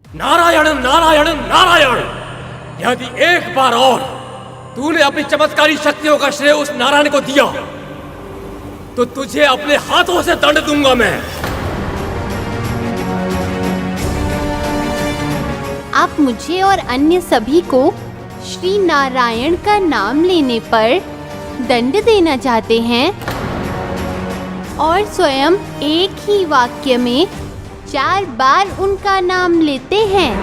नारायण नारायण नारायण। यदि एक बार और तूने अपनी चमत्कारी शक्तियों का श्रेय उस नारायण को दिया तो तुझे अपने हाथों से दंड दूंगा मैं। आप मुझे और अन्य सभी को श्री नारायण का नाम लेने पर दंड देना चाहते हैं और स्वयं एक ही वाक्य में 4 बार उनका नाम लेते हैं।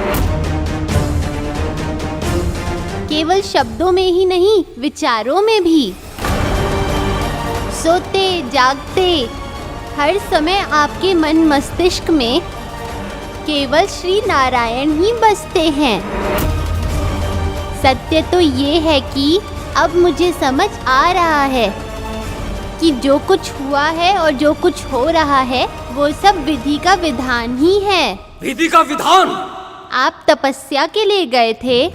केवल शब्दों में ही नहीं, विचारों में भी। सोते जागते हर समय आपके मन मस्तिष्क में केवल श्री नारायण ही बसते हैं। सत्य तो ये है कि अब मुझे समझ आ रहा है कि जो कुछ हुआ है और जो कुछ हो रहा है वो सब विधि का विधान ही है। विधि का विधान? आप तपस्या के लिए गए थे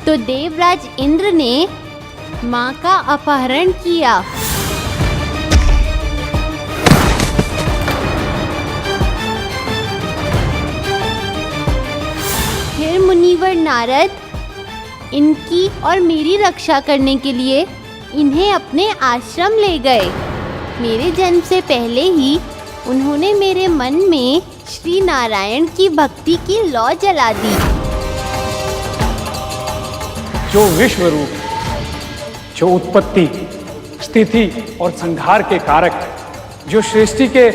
तो देवराज इंद्र ने माँ का अपहरण किया। फिर मुनिवर नारद इनकी और मेरी रक्षा करने के लिए इन्हें अपने आश्रम ले गए। मेरे जन्म से पहले ही उन्होंने मेरे मन में श्री नारायण की भक्ति की लौ जला दी। जो विश्व रूप, जो उत्पत्ति, स्थिति और संहार के कारक, जो सृष्टि के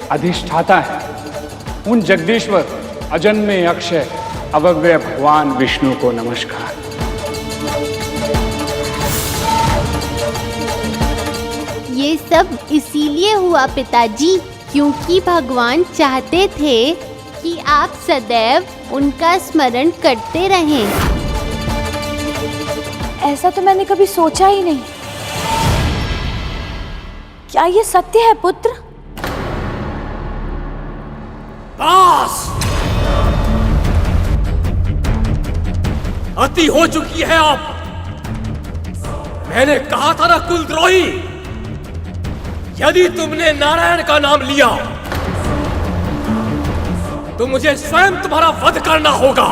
अधिष्ठाता है, उन जगदीश्वर अजन्मे अक्षय अव्यय भगवान विष्णु को नमस्कार। ये सब इसीलिए हुआ पिताजी, क्योंकि भगवान चाहते थे कि आप सदैव उनका स्मरण करते रहें। ऐसा तो मैंने कभी सोचा ही नहीं। क्या ये सत्य है पुत्र? बस! अति हो चुकी है अब। मैंने कहा था ना कुलद्रोही, यदि तुमने नारायण का नाम लिया तो मुझे स्वयं तुम्हारा वध करना होगा।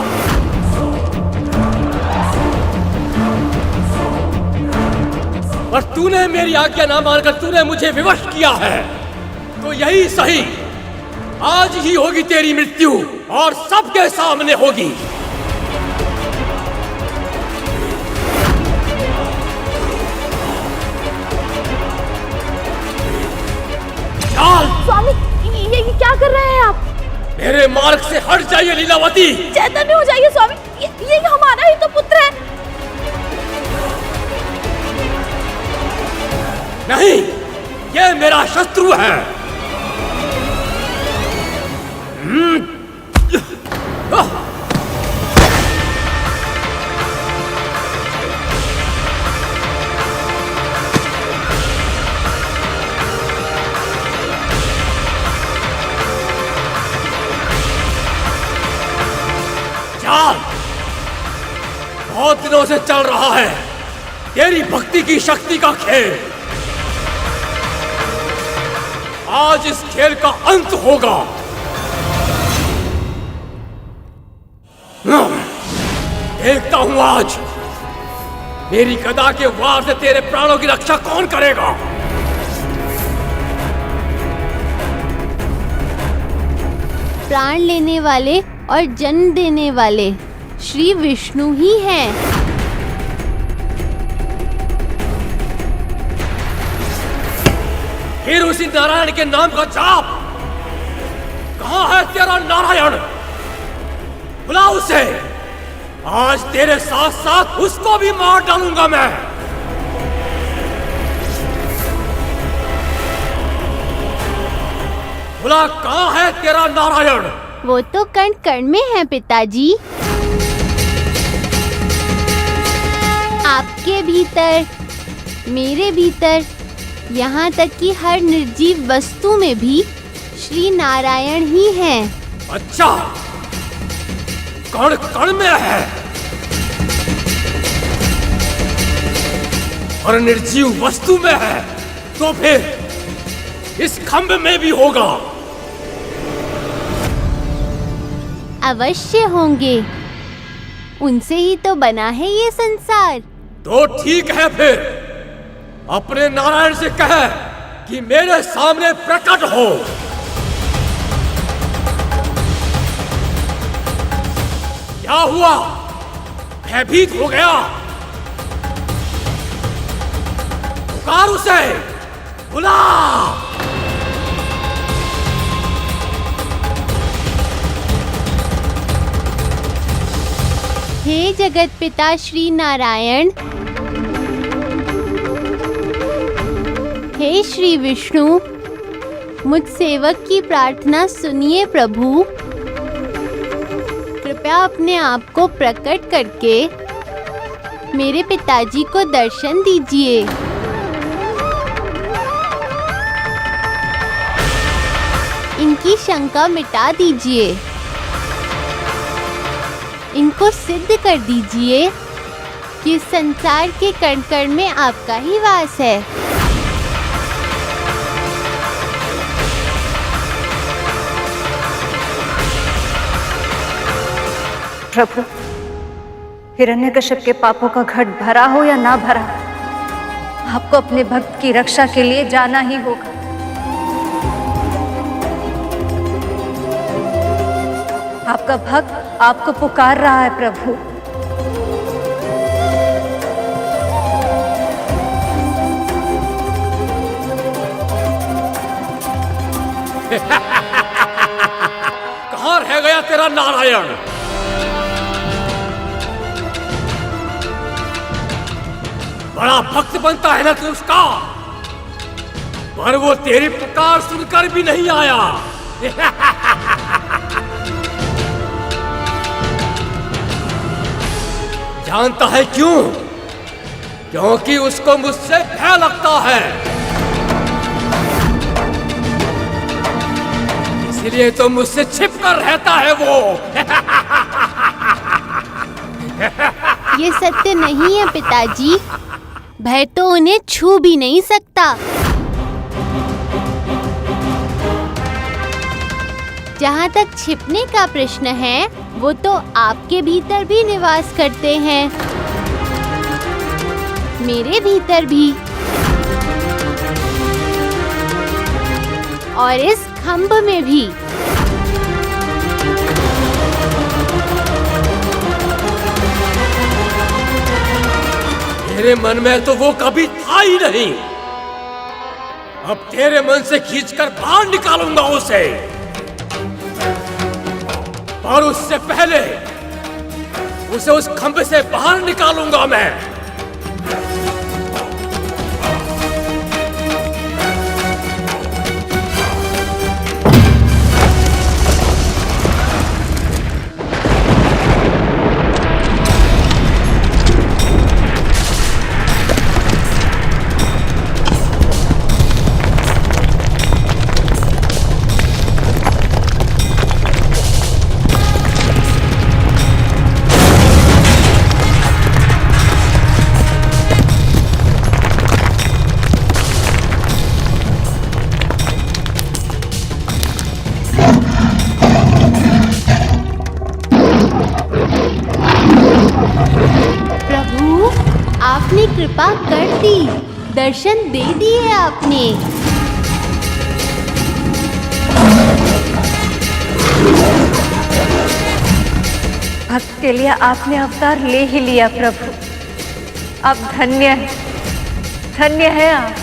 पर तूने मेरी आज्ञा ना मानकर तूने मुझे विवश किया है, तो यही सही, आज ही होगी तेरी मृत्यु और सबके सामने होगी। स्वामी, ये क्या कर रहे हैं आप? मेरे मार्ग से हट जाइए लीलावती। चैतन्य हो जाइए स्वामी, ये हमारा ही तो पुत्र है। नहीं, ये मेरा शत्रु है। बहुत दिनों से चल रहा है तेरी भक्ति की शक्ति का खेल। आज इस खेल का अंत होगा। देखता हूं आज मेरी गदा के वार से तेरे प्राणों की रक्षा कौन करेगा। प्राण लेने वाले और जन्म देने वाले श्री विष्णु ही हैं। फिर उसी नारायण के नाम का जाप। कहां है तेरा नारायण? बुला उसे। आज तेरे साथ साथ उसको भी मार डालूंगा मैं। बुला, कहां है तेरा नारायण? वो तो कण कण में है पिताजी। आपके भीतर, मेरे भीतर, यहाँ तक कि हर निर्जीव वस्तु में भी श्री नारायण ही हैं। अच्छा, कण कण में है और निर्जीव वस्तु में है, तो फिर इस खंभ में भी होगा। अवश्य होंगे। उनसे ही तो बना है ये संसार। तो ठीक है फिर, अपने नारायण से कह कि मेरे सामने प्रकट हो। क्या हुआ? भयभीत हो गया? पुकार उसे, बुला। हे जगत पिता श्री नारायण, हे श्री विष्णु, मुझ सेवक की प्रार्थना सुनिए प्रभु। कृपया अपने आप को प्रकट करके मेरे पिताजी को दर्शन दीजिए। इनकी शंका मिटा दीजिए। इनको सिद्ध कर दीजिए कि संसार के कण कण में आपका ही वास है। प्रभु, हिरण्यकश्यप के पापों का घट भरा हो या ना भरा, आपको अपने भक्त की रक्षा के लिए जाना ही होगा। आपका भक्त आपको पुकार रहा है प्रभु। कहाँ रह गया तेरा नारायण? बड़ा भक्त बनता है ना तू उसका, पर वो तेरी पुकार सुनकर भी नहीं आया। जानता है क्यों? क्योंकि उसको मुझसे भय लगता है। इसलिए तो मुझसे छिप कर रहता है वो। ये सत्य नहीं है पिताजी। भय तो उन्हें छू भी नहीं सकता। जहाँ तक छिपने का प्रश्न है, वो तो आपके भीतर भी निवास करते हैं, मेरे भीतर भी, और इस खंभ में भी। तेरे मन में तो वो कभी था ही नहीं। अब तेरे मन से खींचकर बाहर निकालूंगा उसे, और उससे पहले उसे उस खंभे से बाहर निकालूंगा मैं। आपने कृपा कर दी, दर्शन दे दिए आपने। भक्त के लिए आपने अवतार ले ही लिया प्रभु। आप धन्य है, धन्य है आप।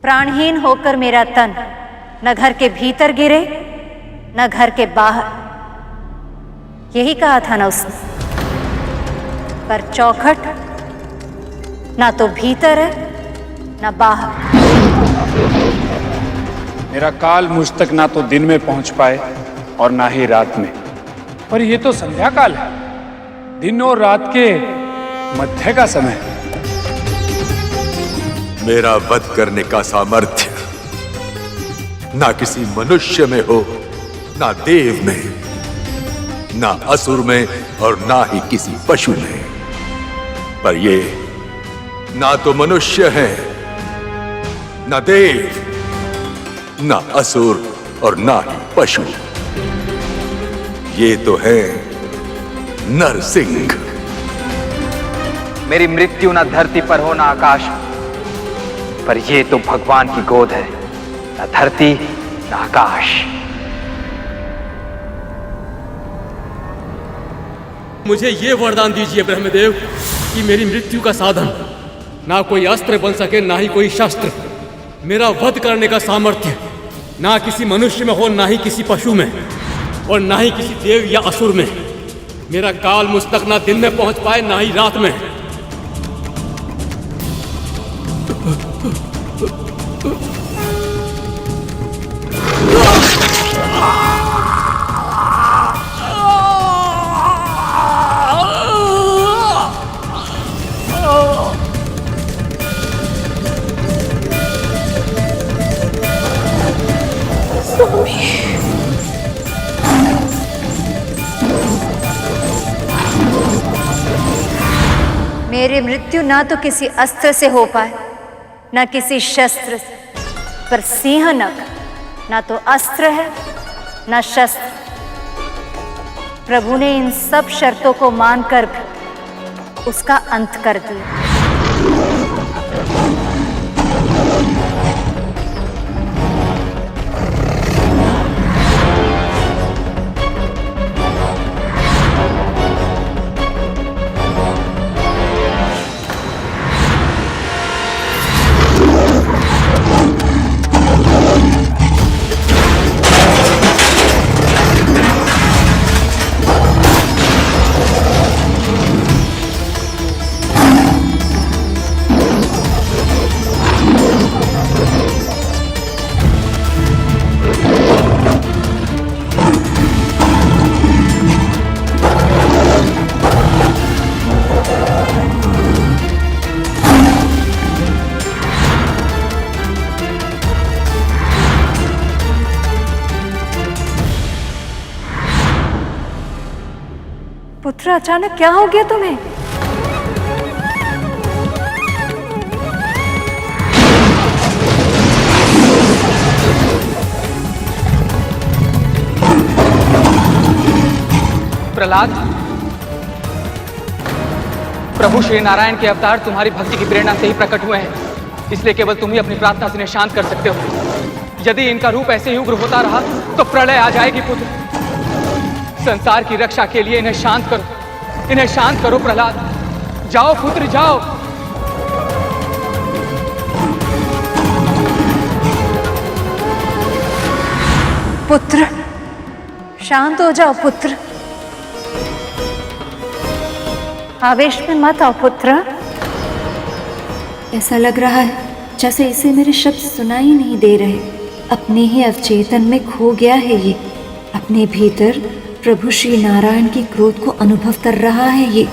प्राणहीन होकर मेरा तन न घर के भीतर गिरे न घर के बाहर, यही कहा था ना उसने। पर चौखट ना तो भीतर है ना बाहर। मेरा काल मुझ तक ना तो दिन में पहुंच पाए और ना ही रात में। पर ये तो संध्या काल है, दिन और रात के मध्य का समय। मेरा वध करने का सामर्थ्य ना किसी मनुष्य में हो, ना देव में, ना असुर में और ना ही किसी पशु में। पर ये ना तो मनुष्य है, ना देव, ना असुर और ना ही पशु। ये तो है नरसिंह। मेरी मृत्यु न धरती पर हो न आकाश, पर ये तो भगवान की गोद है, न धरती न आकाश। मुझे ये वरदान दीजिए ब्रह्मदेव कि मेरी मृत्यु का साधन ना कोई अस्त्र बन सके, ना ही कोई शस्त्र। मेरा वध करने का सामर्थ्य ना किसी मनुष्य में हो, ना ही किसी पशु में, और ना ही किसी देव या असुर में। मेरा काल मुझ तक ना दिन में पहुंच पाए ना ही रात में। मेरी मृत्यु ना तो किसी अस्त्र से हो पाए ना किसी शस्त्र से, पर सिंहनख ना तो अस्त्र है ना शस्त्र। प्रभु ने इन सब शर्तों को मानकर भी उसका अंत कर दिया। पुत्र, अचानक क्या हो गया तुम्हें? प्रहलाद, प्रभु श्री नारायण के अवतार तुम्हारी भक्ति की प्रेरणा से ही प्रकट हुए हैं, इसलिए केवल तुम ही अपनी प्रार्थना से इन्हें शांत कर सकते हो। यदि इनका रूप ऐसे ही उग्र होता रहा तो प्रलय आ जाएगी। पुत्र, संसार की रक्षा के लिए इन्हें शांत करो, इन्हें शांत करो। प्रहलाद, जाओ पुत्र, जाओ। पुत्र, शांत हो जाओ पुत्र, आवेश में मत आओ पुत्र। ऐसा लग रहा है जैसे इसे मेरे शब्द सुनाई नहीं दे रहे। अपने ही अवचेतन में खो गया है ये। अपने भीतर प्रभु श्री नारायण के क्रोध को अनुभव कर रहा है ये।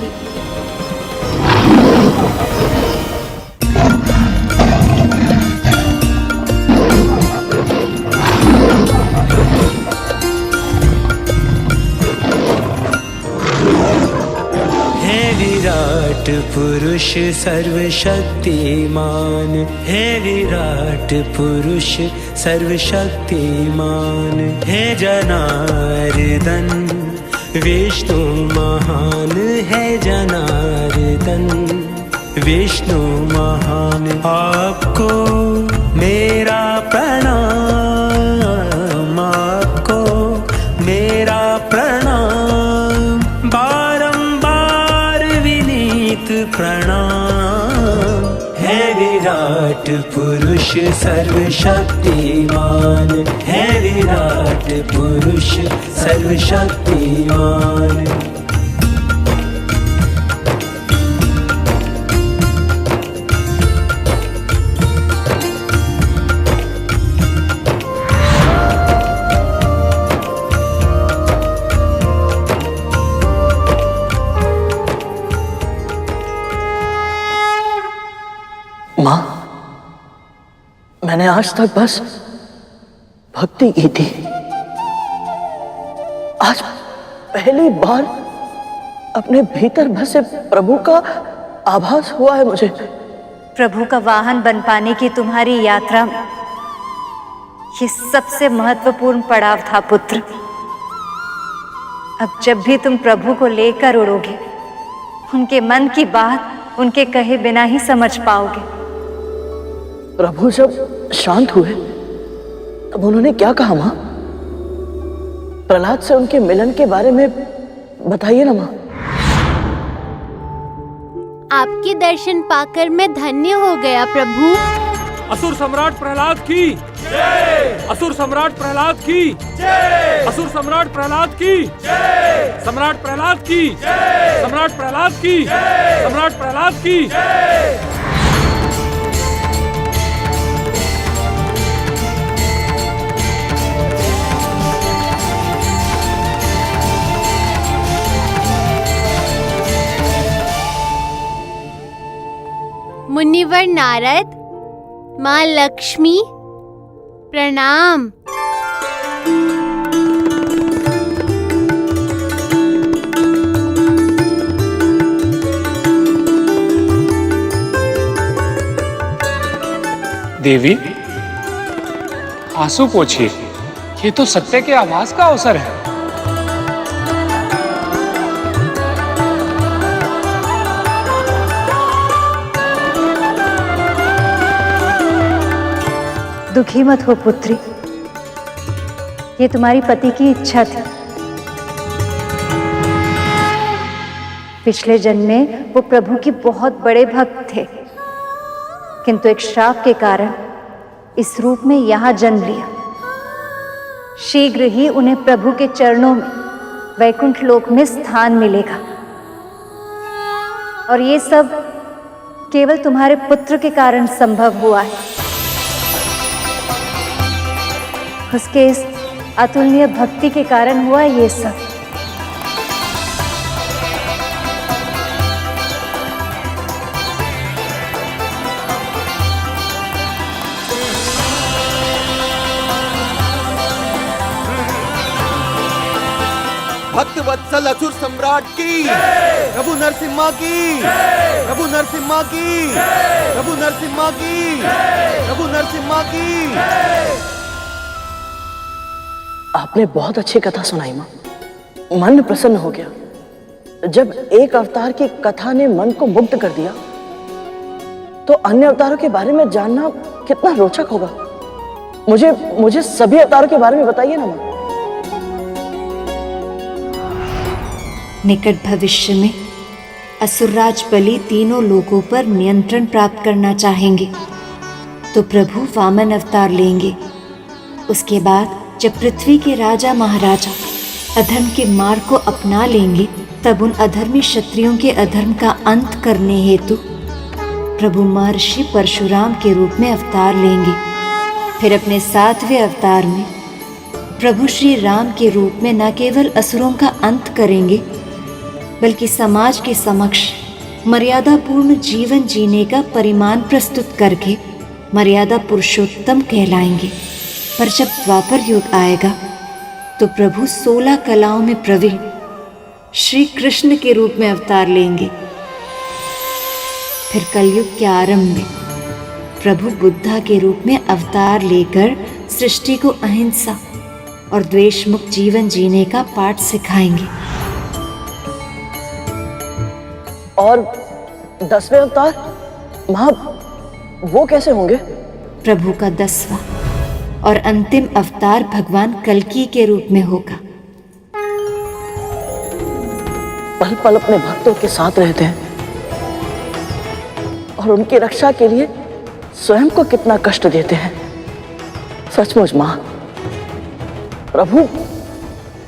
विराट पुरुष सर्वशक्तिमान है, विराट पुरुष सर्वशक्तिमान है। जनार्दन विष्णु महान है, जनार्दन विष्णु महान। आपको मेरा प्रणाम, आपको मेरा प्रणाम, बारंबार विनीत प्रणाम है। विराट पुरुष सर्वशक्तिमान है विराट पुरुष सर्वशक्तिमान। माँ, मैंने आज तक बस भक्ति की थी। आज पहली बार अपने भीतर बसे प्रभु का आभास हुआ है मुझे। प्रभु का वाहन बन पाने की तुम्हारी यात्रा में ये सबसे महत्वपूर्ण पड़ाव था पुत्र। अब जब भी तुम प्रभु को लेकर उड़ोगे, उनके मन की बात उनके कहे बिना ही समझ पाओगे। प्रभु जब शांत हुए तब उन्होंने क्या कहा माँ? प्रहलाद से उनके मिलन के बारे में बताइए ना माँ। आपके दर्शन पाकर मैं धन्य हो गया प्रभु। असुर सम्राट प्रहलाद की जय। असुर सम्राट प्रहलाद की जय। असुर सम्राट प्रहलाद की जय। सम्राट प्रहलाद की जय। सम्राट प्रहलाद की जय। सम्राट प्रहलाद की जय। मुनिवर नारद, माँ लक्ष्मी, प्रणाम। देवी, आंसू पोंछिए, ये तो सत्य के आभास का अवसर है। दुखी मत हो पुत्री, ये तुम्हारी पति की इच्छा थी। पिछले जन्म में वो प्रभु की बहुत बड़े भक्त थे, किंतु एक श्राप के कारण इस रूप में यहाँ जन्म लिया। शीघ्र ही उन्हें प्रभु के चरणों में वैकुंठ लोक में स्थान मिलेगा। और ये सब केवल तुम्हारे पुत्र के कारण संभव हुआ है। उसके इस अतुलनीय भक्ति के कारण हुआ ये सब। भक्त वत्सल असुर सम्राट की, प्रभु नरसिम्हा की, प्रभु नरसिम्हा की, प्रभु नरसिम्हा की, प्रभु नरसिम्हा की। आपने बहुत अच्छी कथा सुनाई माँ, मन प्रसन्न हो गया। जब एक अवतार की कथा ने मन को मुग्ध कर दिया, तो अन्य अवतारों के बारे में जानना कितना रोचक होगा। मुझे सभी अवतारों के बारे में बताइए ना माँ। निकट भविष्य में असुरराज बलि तीनों लोगों पर नियंत्रण प्राप्त करना चाहेंगे, तो प्रभु वामन अवतार लेंगे। उसके बाद जब पृथ्वी के राजा महाराजा अधर्म के मार्ग को अपना लेंगे, तब उन अधर्मी क्षत्रियों के अधर्म का अंत करने हेतु प्रभु महर्षि परशुराम के रूप में अवतार लेंगे। फिर अपने 7वें अवतार में प्रभु श्री राम के रूप में न केवल असुरों का अंत करेंगे, बल्कि समाज के समक्ष मर्यादापूर्ण जीवन जीने का परिमाण प्रस्तुत करके मर्यादा पुरुषोत्तम कहलाएंगे। पर जब द्वापर युग आएगा, तो प्रभु 16 कलाओं में प्रवीण श्री कृष्ण के रूप में अवतार लेंगे। फिर कलयुग के आरंभ में प्रभु बुद्धा के रूप में अवतार लेकर सृष्टि को अहिंसा और द्वेष मुक्त जीवन जीने का पाठ सिखाएंगे। और 10वें अवतार माँ, वो कैसे होंगे? प्रभु का 10वां और अंतिम अवतार भगवान कल्कि के रूप में होगा। पल पल अपने भक्तों के साथ रहते हैं और उनकी रक्षा के लिए स्वयं को कितना कष्ट देते हैं। सचमुच मां, प्रभु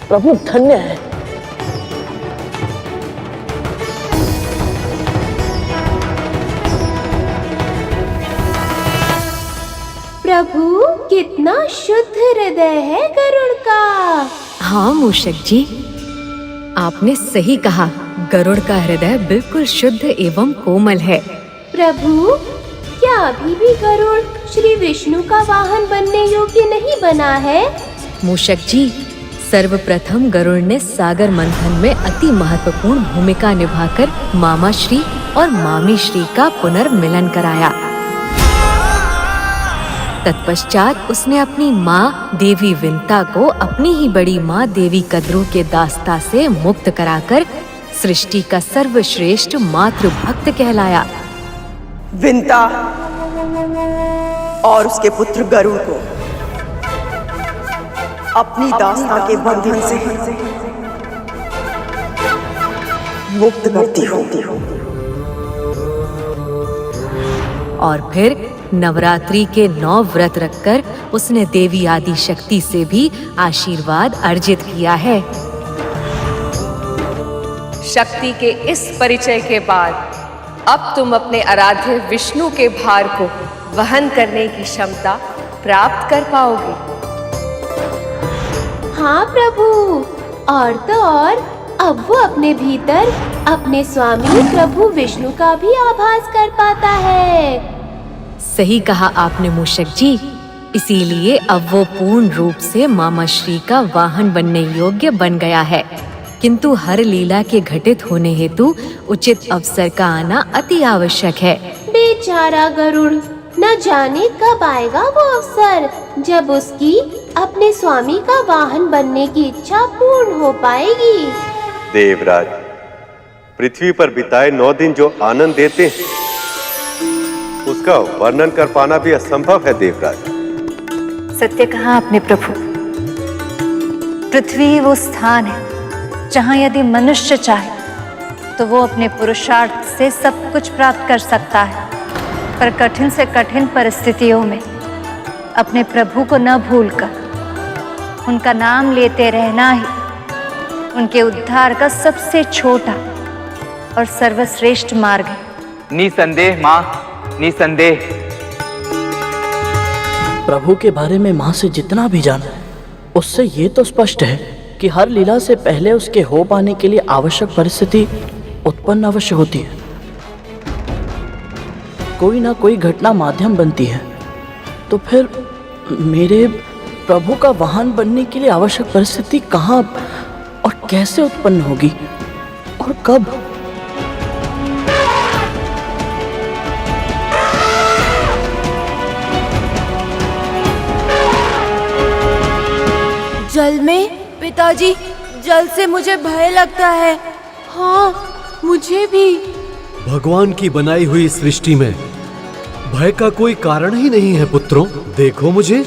प्रभु धन्य है। प्रभु कितना शुद्ध हृदय है गरुड़ का। हाँ मूषक जी, आपने सही कहा। गरुड़ का हृदय बिल्कुल शुद्ध एवं कोमल है। प्रभु, क्या अभी भी गरुड़ श्री विष्णु का वाहन बनने योग्य नहीं बना है? मूषक जी, सर्वप्रथम गरुड़ ने सागर मंथन में अति महत्वपूर्ण भूमिका निभाकर मामा श्री और मामी श्री का पुनर्मिलन कराया। तत्पश्चात उसने अपनी माँ देवी विंता को अपनी ही बड़ी माँ देवी कद्रू के दास्ता से मुक्त कराकर सृष्टि का सर्वश्रेष्ठ मातृभक्त कहलाया। विंता और उसके पुत्र गरुड़ को अपनी दास्ता के बंधन से मुक्त करती हूँ। और फिर नवरात्रि के 9 व्रत रखकर उसने देवी आदि शक्ति से भी आशीर्वाद अर्जित किया है। शक्ति के इस परिचय के बाद अब तुम अपने आराध्य विष्णु के भार को वहन करने की क्षमता प्राप्त कर पाओगे। हाँ प्रभु, और तो और अब वो अपने भीतर अपने स्वामी प्रभु विष्णु का भी आभास कर पाता है। सही कहा आपने मूषक जी। इसीलिए अब वो पूर्ण रूप से मामा श्री का वाहन बनने योग्य बन गया है। किंतु हर लीला के घटित होने हेतु उचित अवसर का आना अति आवश्यक है। बेचारा गरुड़, न जाने कब आएगा वो अवसर जब उसकी अपने स्वामी का वाहन बनने की इच्छा पूर्ण हो पाएगी। देवराज, पृथ्वी पर बिताए 9 दिन जो आनंद देते हैं उसका वर्णन कर पाना भी असंभव है देवराज। सत्य कहा आपने प्रभु। पृथ्वी वो स्थान है जहाँ यदि मनुष्य चाहे तो वो अपने पुरुषार्थ से सब कुछ प्राप्त कर सकता है, पर कठिन से कठिन परिस्थितियों में अपने प्रभु को न भूलकर उनका नाम लेते रहना ही उनके उद्धार का सबसे छोटा और सर्वश्रेष्ठ मार्ग है। निसंदेह माँ, निसंदेह। प्रभु के बारे में माँ से जितना भी जाना उससे ये तो स्पष्ट है कि हर लीला से पहले उसके हो पाने के लिए आवश्यक परिस्थिति उत्पन्न अवश्य होती है। कोई ना कोई घटना माध्यम बनती है। तो फिर मेरे प्रभु का वाहन बनने के लिए आवश्यक परिस्थिति कहाँ और कैसे उत्पन्न होगी और कब? जल में पिताजी, जल से मुझे भय लगता है। हाँ, मुझे भी। भगवान की बनाई हुई सृष्टि में भय का कोई कारण ही नहीं है पुत्रों। देखो मुझे।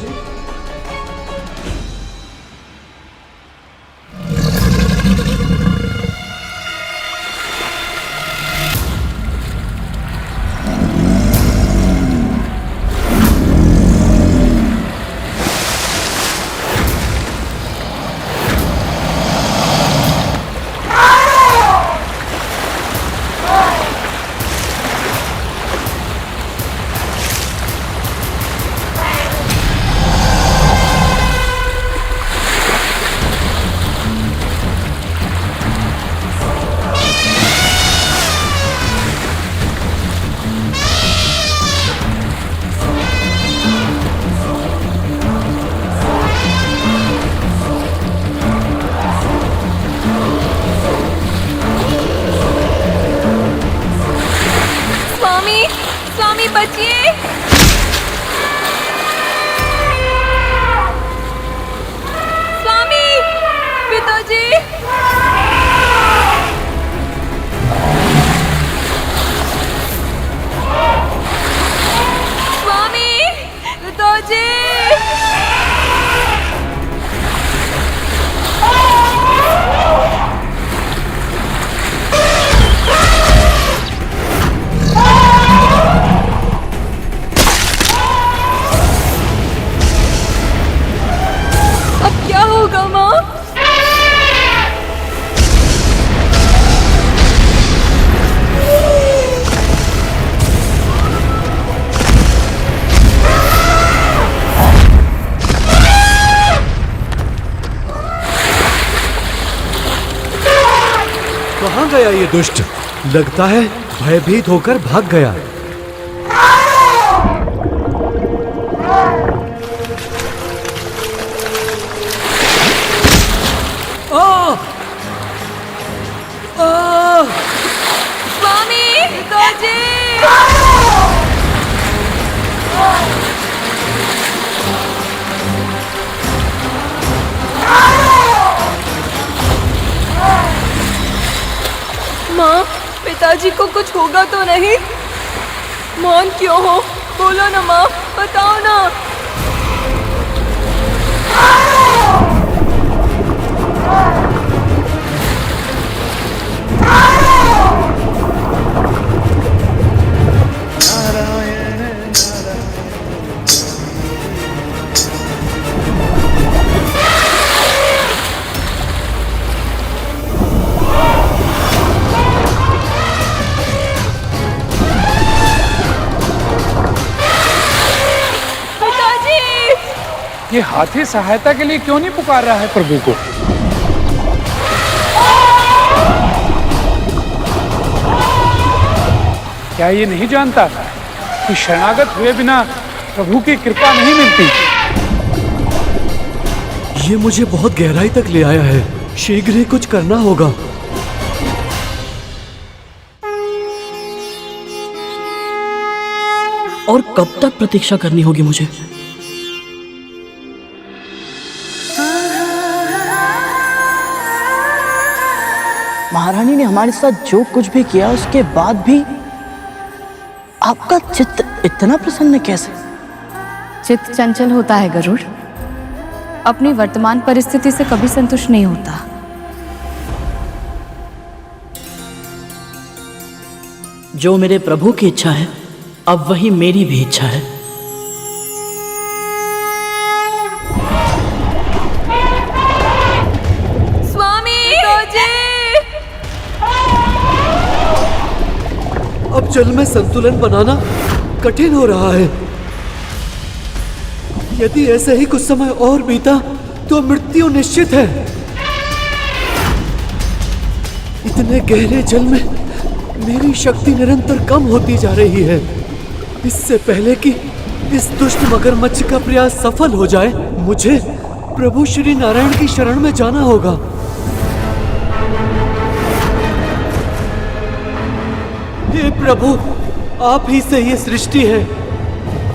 दुष्ट लगता है भयभीत होकर भाग गया। स्वामी पिताजी! माँ, पिताजी को कुछ होगा तो नहीं? मौन क्यों हो? बोलो ना माँ, बताओ ना। ये हाथी सहायता के लिए क्यों नहीं पुकार रहा है प्रभु को? क्या ये नहीं जानता कि शरणागत हुए बिना प्रभु की कृपा नहीं मिलती? ये मुझे बहुत गहराई तक ले आया है। शीघ्र ही कुछ करना होगा। और कब तक प्रतीक्षा करनी होगी मुझे? महारानी ने हमारे साथ जो कुछ भी किया उसके बाद भी आपका चित्त इतना प्रसन्न कैसे? चित्त चंचल होता है गरुड़, अपनी वर्तमान परिस्थिति से कभी संतुष्ट नहीं होता। जो मेरे प्रभु की इच्छा है अब वही मेरी भी इच्छा है। अब जल में संतुलन बनाना कठिन हो रहा है। यदि ऐसे ही कुछ समय और बीता तो मृत्यु निश्चित है। इतने गहरे जल में मेरी शक्ति निरंतर कम होती जा रही है। इससे पहले कि इस दुष्ट मगरमच्छ का प्रयास सफल हो जाए, मुझे प्रभु श्री नारायण की शरण में जाना होगा। हे प्रभु, आप ही से ये सृष्टि है,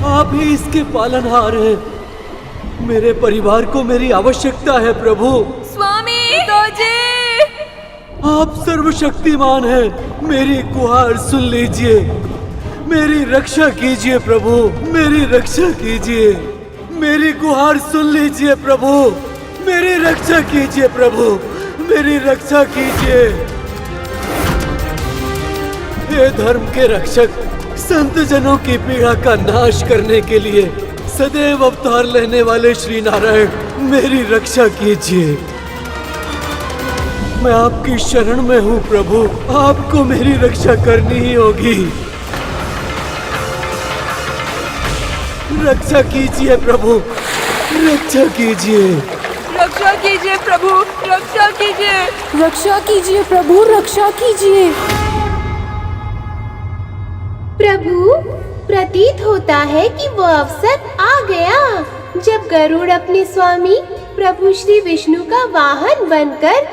आप ही इसके पालनहार हैं। मेरे परिवार को मेरी आवश्यकता है प्रभु। स्वामी पिताजी! आप सर्वशक्तिमान हैं, मेरी गुहार सुन लीजिए। मेरी रक्षा कीजिए प्रभु, मेरी रक्षा कीजिए। मेरी गुहार सुन लीजिए प्रभु, मेरी रक्षा कीजिए प्रभु, मेरी रक्षा कीजिए। हे धर्म के रक्षक, संत जनों की पीड़ा का नाश करने के लिए सदैव अवतार लेने वाले श्री नारायण, मेरी रक्षा कीजिए। मैं आपकी शरण में हूँ प्रभु, आपको मेरी रक्षा करनी ही होगी। रक्षा कीजिए प्रभु, रक्षा कीजिए। रक्षा कीजिए प्रभु, रक्षा कीजिए। रक्षा कीजिए प्रभु, रक्षा कीजिए। प्रभु, प्रतीत होता है कि वो अवसर आ गया जब गरुड़ अपने स्वामी प्रभु श्री विष्णु का वाहन बनकर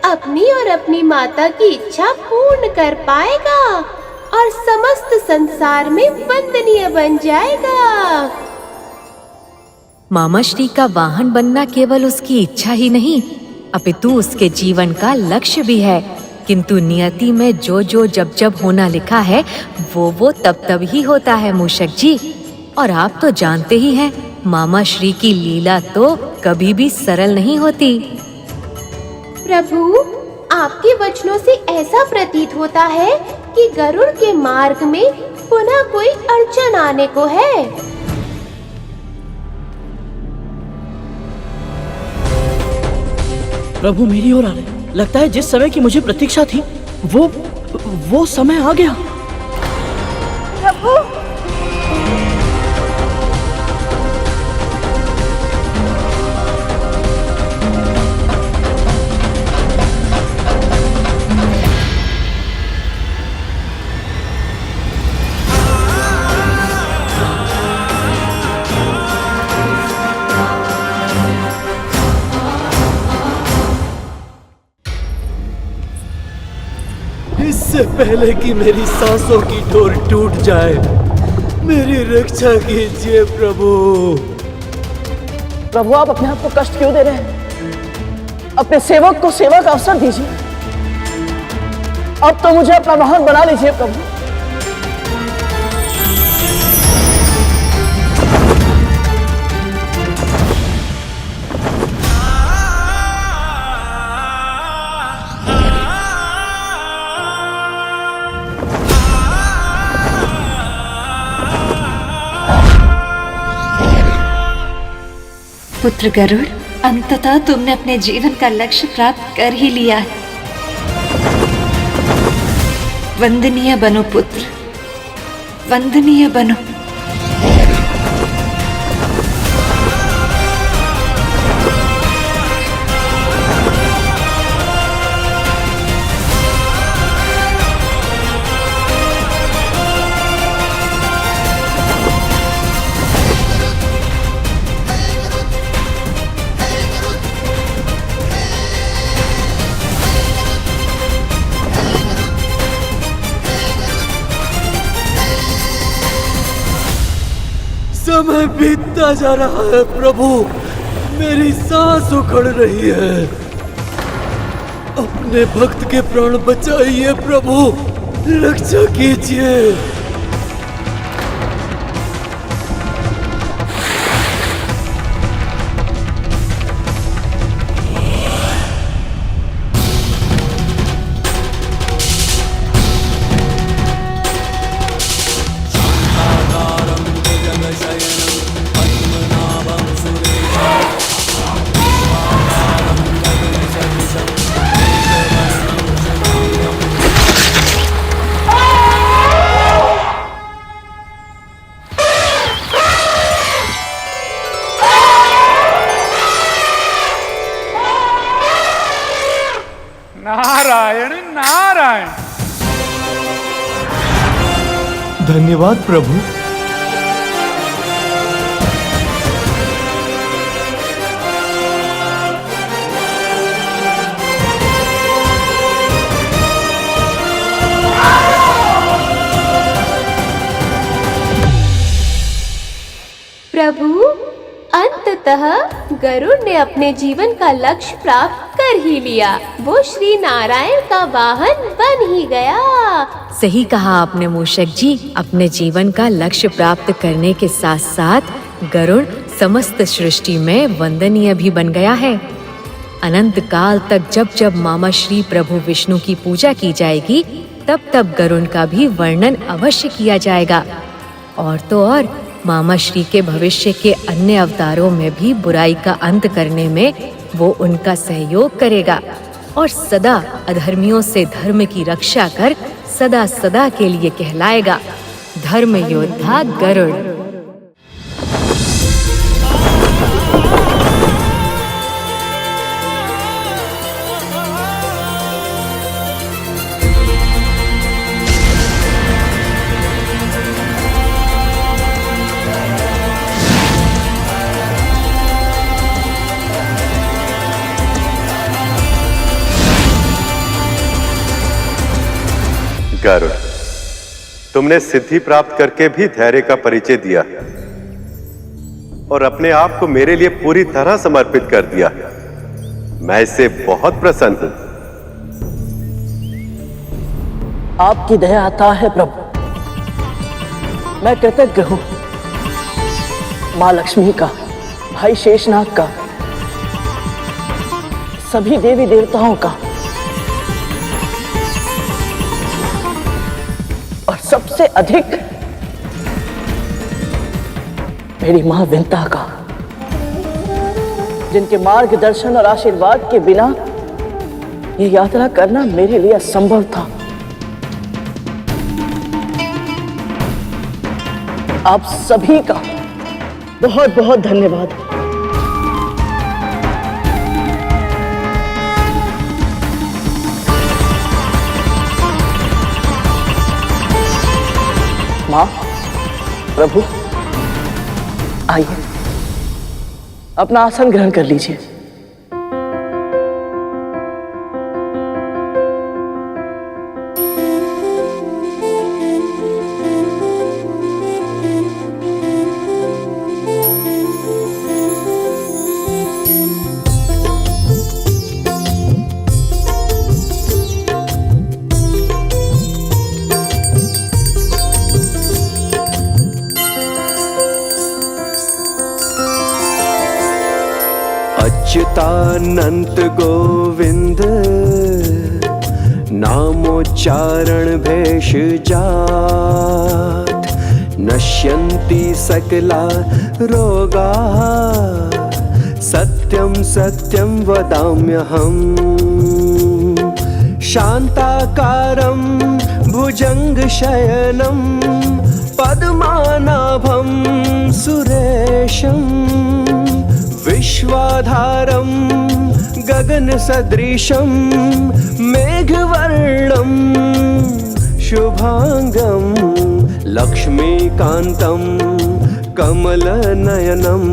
अपनी और अपनी माता की इच्छा पूर्ण कर पाएगा और समस्त संसार में वंदनीय बन जाएगा। मामा श्री का वाहन बनना केवल उसकी इच्छा ही नहीं, अपितु उसके जीवन का लक्ष्य भी है। किंतु नियति में जो जो जब जब होना लिखा है वो तब तब ही होता है मूषक जी। और आप तो जानते ही हैं, मामा श्री की लीला तो कभी भी सरल नहीं होती। प्रभु, आपके वचनों से ऐसा प्रतीत होता है कि गरुड़ के मार्ग में पुनः कोई अड़चन आने को है। प्रभु मेरी ओर आ रहे। लगता है जिस समय की मुझे प्रतीक्षा थी वो समय आ गया। प्रभु! इससे पहले कि मेरी सांसों की डोर टूट जाए, मेरी रक्षा कीजिए प्रभु। प्रभु, आप अपने आप को कष्ट क्यों दे रहे हैं? अपने सेवक को सेवा का अवसर दीजिए। अब तो मुझे अपना वाहन बना लीजिए प्रभु। पुत्र गरुड़, अंततः तुमने अपने जीवन का लक्ष्य प्राप्त कर ही लिया है। वंदनीय बनो पुत्र, वंदनीय बनो। समय बीतता जा रहा है प्रभु, मेरी सांस उखड़ रही है। अपने भक्त के प्राण बचाइए प्रभु, रक्षा कीजिए। नारायण नारायण। धन्यवाद प्रभु। प्रभु, अंततः गरुड़ ने अपने जीवन का लक्ष्य प्राप्त कर ही लिया। वो श्री नारायण का वाहन बन ही गया। सही कहा आपने मूषक जी। अपने जीवन का लक्ष्य प्राप्त करने के साथ साथ गरुड़ समस्त सृष्टि में वंदनीय भी बन गया है। अनंत काल तक जब जब मामा श्री प्रभु विष्णु की पूजा की जाएगी, तब तब गरुड़ का भी वर्णन अवश्य किया जाएगा। और तो और मामा श्री के भविष्य के अन्य अवतारों में भी बुराई का अंत करने में वो उनका सहयोग करेगा और सदा अधर्मियों से धर्म की रक्षा कर सदा सदा के लिए कहलाएगा धर्म योद्धा गरुड़। गरुड़, तुमने सिद्धि प्राप्त करके भी धैर्य का परिचय दिया और अपने आप को मेरे लिए पूरी तरह समर्पित कर दिया। मैं इससे बहुत प्रसन्न हूं। आपकी दया अथाह है प्रभु। मैं कृतज्ञ हूं मां लक्ष्मी का, भाई शेषनाग का, सभी देवी देवताओं का और सबसे अधिक मेरी मां विंता का, जिनके मार्गदर्शन और आशीर्वाद के बिना ये यात्रा करना मेरे लिए असंभव था। आप सभी का बहुत बहुत धन्यवाद। मां, प्रभु, आइए अपना आसन ग्रहण कर लीजिए। अच्युतानंत गोविंद नामोच्चारण भेष जात नश्यन्ति सकला रोगा सत्यं सत्यं वदाम्यहम् शान्ताकारं भुजङ्गशयनं पद्मानाभं सुरेशं विश्वाधारं गगनसदृशं मेघवर्णं शुभांगं लक्ष्मीकान्तं कमलनयनं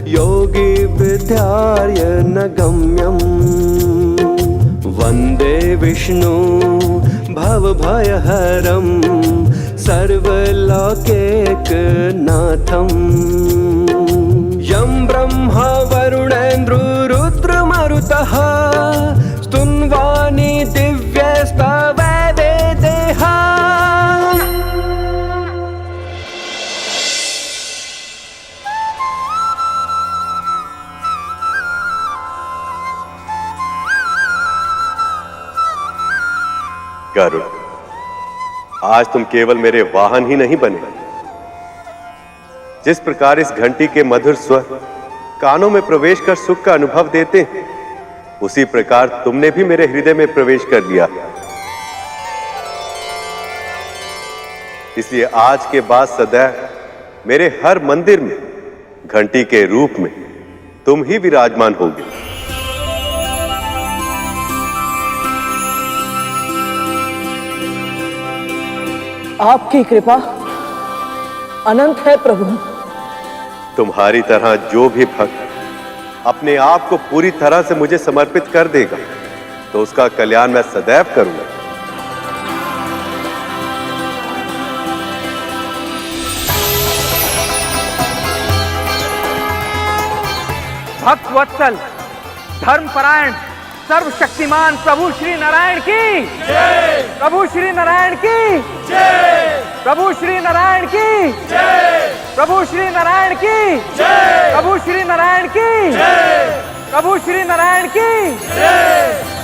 योगी विद्यार्यनगम्यं वन्दे विष्णु भवभयहरं सर्वलोकैकनाथं यं ब्रह्मा वरुणेन्द्रो रुद्रमरुतः स्तुन्वानि दिव्यस्तवैवेदेः। गरुड़, आज तुम केवल मेरे वाहन ही नहीं बने, जिस प्रकार इस घंटी के मधुर स्वर कानों में प्रवेश कर सुख का अनुभव देते हैं, उसी प्रकार तुमने भी मेरे हृदय में प्रवेश कर लिया। इसलिए आज के बाद सदैव मेरे हर मंदिर में घंटी के रूप में तुम ही विराजमान होगे। आपकी कृपा अनंत है प्रभु। तुम्हारी तरह जो भी भक्त अपने आप को पूरी तरह से मुझे समर्पित कर देगा तो उसका कल्याण मैं सदैव करूंगा। भक्त वत्सल, धर्मपरायण, सर्वशक्तिमान प्रभु श्री नारायण की जय। प्रभु श्री नारायण की जय। प्रभु श्री नारायण की जय। प्रभु श्री नारायण की जय। प्रभु श्री नारायण की जय। प्रभु श्री नारायण की जय।